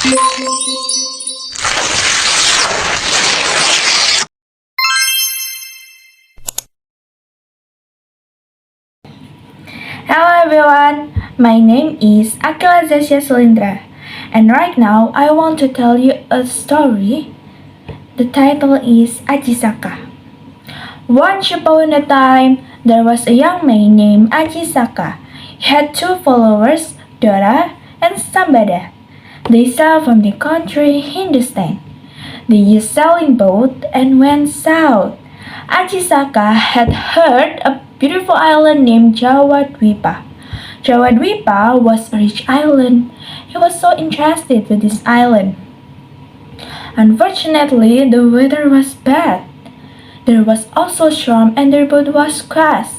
Hello everyone, my name is Ajisaka, and right now I want to tell you a story. The title is Ajisaka. Once upon a time, there was a young man named Ajisaka. He had two followers, Dora and Sambada. They sailed from the country Hindustan. They used sailing boat and went south. Ajisaka had heard a beautiful island named Jawadwipa. Jawadwipa was a rich island. He was so interested with this island. Unfortunately, the weather was bad. There was also a storm and their boat was crashed.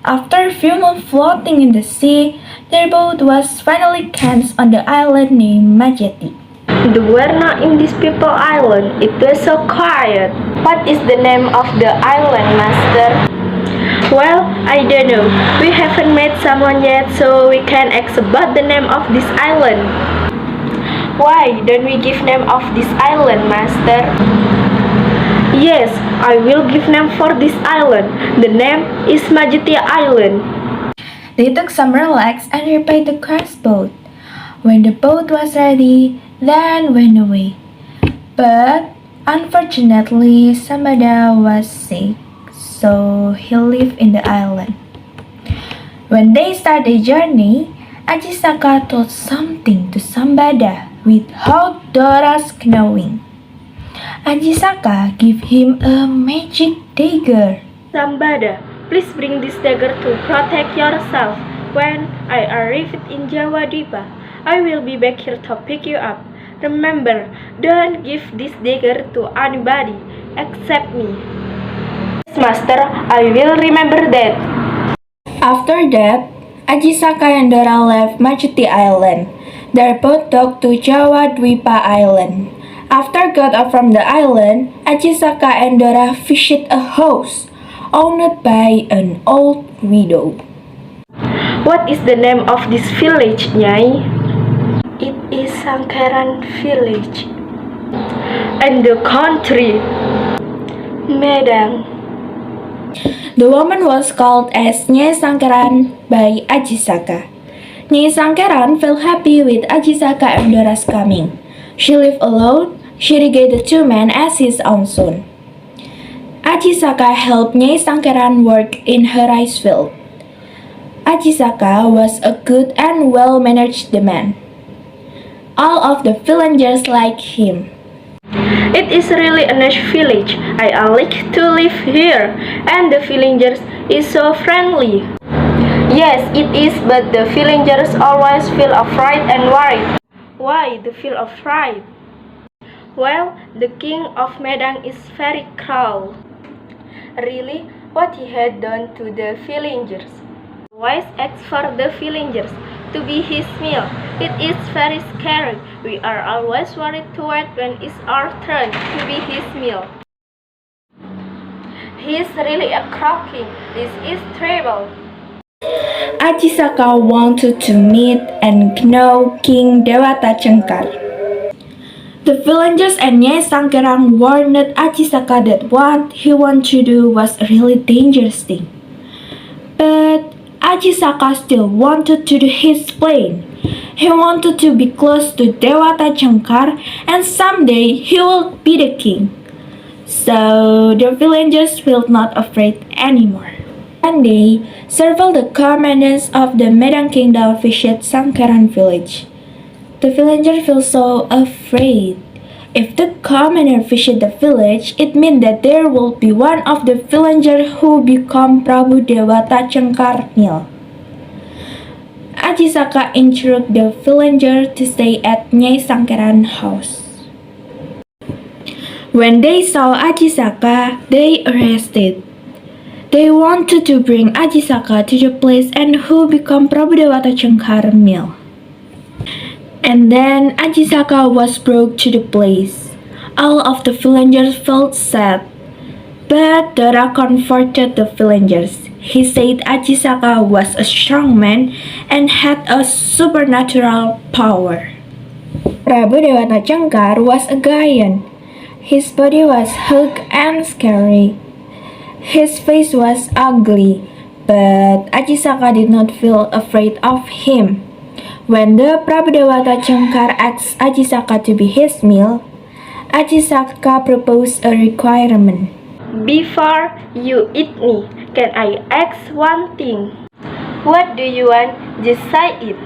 After a few months floating in the sea, their boat was finally cast on the island named Majeti. There were not in this people island. It was so quiet. What is the name of the island, master? Well, I don't know. We haven't met someone yet, so we can't ask about the name of this island. Why don't we give name of this island, master? Yes, I will give name for this island. The name is Majeti Island. They took some relax and repaired the crashed boat. When the boat was ready, then went away. But unfortunately, Sambada was sick, so he lived in the island. When they started their journey, Ajisaka told something to Sambada without Dora's knowing. Ajisaka gave him a magic dagger. Sambada, please bring this dagger to protect yourself. When I arrive in Jawadwipa, I will be back here to pick you up. Remember, don't give this dagger to anybody except me. Yes, master, I will remember that. After that, Ajisaka and Dora left Majeti Island. Their boat docked to Jawadwipa Island. After got off from the island, Ajisaka and Dora visited a house owned by an old widow. What is the name of this village, Nyai? It is Sangkaran village. And the country? Medang. The woman was called as Nyai Sangkaran by Ajisaka. Nyai Sangkaran felt happy with Ajisaka and Dora's coming. She lived alone. She regarded the two men as his own son. Ajisaka helped Nyai Sangkaran work in her rice field. Ajisaka was a good and well-managed man. All of the villagers liked him. It is really a nice village. I like to live here, and the villagers is so friendly. Yes, it is, but the villagers always feel afraid and worried. Why the feel afraid? Well, the king of Medang is very cruel. Really, what he had done to the villagers? Always asks for the villagers to be his meal. It is very scary. We are always worried to wait when it's our turn to be his meal. He is really a cruel king. This is terrible. Ajisaka wanted to meet and know King Dewata Cengkar. The villagers and Nyai Sangkaran warned Ajisaka that what he wanted to do was a really dangerous thing. But Ajisaka still wanted to do his plan. He wanted to be close to Dewata Cengkar and someday he will be the king. So the villagers felt not afraid anymore. One day, several of the commandants of the Medang Kingdom visited Sangkaran village. The villagers felt so afraid. If the commander visited the village, it meant that there will be one of the villagers who become Prabu Dewata Cengkar meal. Ajisaka instructed the villager to stay at Nyai Sangkaran house. When they saw Ajisaka, they arrested. They wanted to bring Ajisaka to the place and who become Prabu Dewata Cengkar meal. And then Ajisaka was brought to the place. All of the villagers felt sad. But Dora comforted the villagers. He said Ajisaka was a strong man and had a supernatural power. Prabu Dewata Cengkar was a giant. His body was huge and scary. His face was ugly, but Ajisaka did not feel afraid of him. When the Prabu Dewata Cengkar asked Ajisaka to be his meal, Ajisaka proposed a requirement. Before you eat me, can I ask one thing? What do you want? Just say it.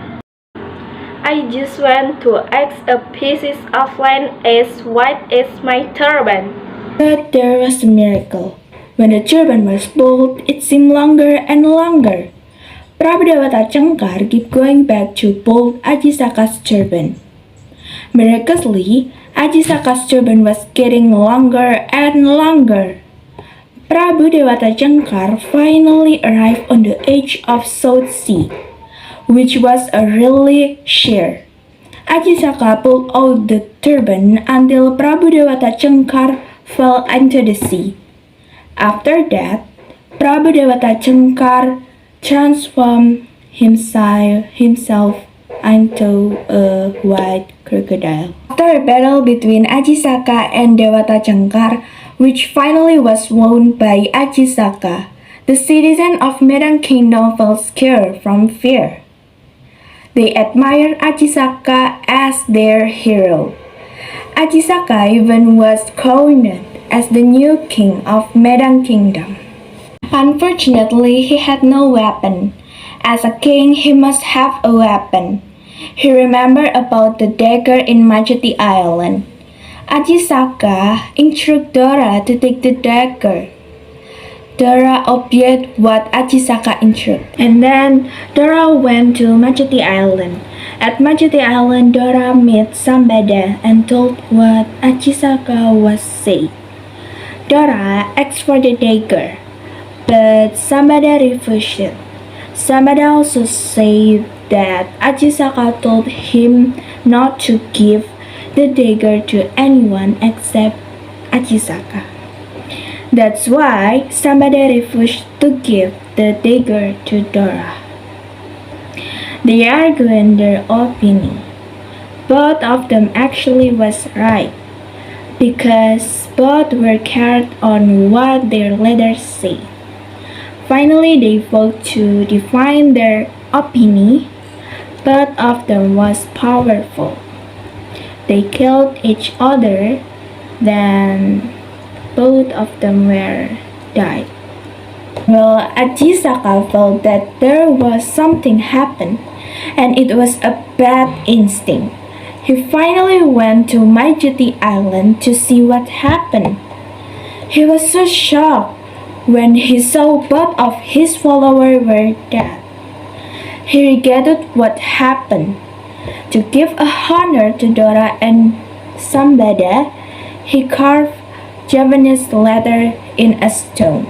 I just want to ask a piece of land as white as my turban. But there was a miracle. When the turban was pulled, it seemed longer and longer. Prabu Dewata Cengkar kept going back to pull Ajisaka's turban. Miraculously, Ajisaka's turban was getting longer and longer. Prabu Dewata Cengkar finally arrived on the edge of South Sea, which was a really sheer. Ajisaka pulled out the turban until Prabu Dewata Cengkar fell into the sea. After that, Prabu Dewata Cengkar transformed himself into a white crocodile. After a battle between Ajisaka and Dewata Cengkar, which finally was won by Ajisaka, the citizens of Medan Kingdom felt scared from fear. They admired Ajisaka as their hero. Ajisaka even was crowned as the new king of Medan Kingdom. Unfortunately, he had no weapon. As a king, he must have a weapon. He remembered about the dagger in Majati Island. Ajisaka instructed Dora to take the dagger. Dora obeyed what Ajisaka instructed, and then Dora went to Majati Island. At Majati Island, Dora met Sambada and told what Ajisaka was saying. Dora asked for the dagger, but Sambada refused. Sambada also said that Ajisaka told him not to give the dagger to anyone except Ajisaka. That's why somebody refused to give the dagger to Dora. They argued their opinion. Both of them actually was right, because both were carried on what their leaders said. Finally, they voted to define their opinion. Both of them was powerful. They killed each other, then both of them were died. Well, Ajisaka felt that there was something happened, and it was a bad instinct. He finally went to Majati Island to see what happened. He was so shocked when he saw both of his followers were dead. He regretted what happened. To give a honor to Dora and Sambada, he carved Japanese letter in a stone.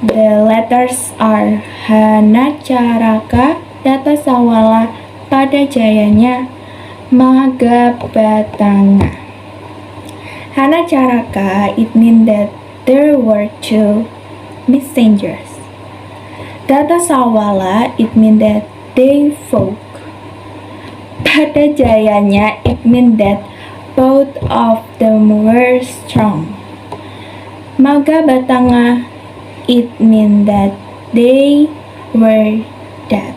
The letters are Hanacaraka, Data Sawala, pada jayanya, Magabatanga. Hanacaraka, it means that there were two messengers. Data Sawala, it means that they fought. Pada jayanya, it means that both of them were strong. Magabatanga, it means that they were dead.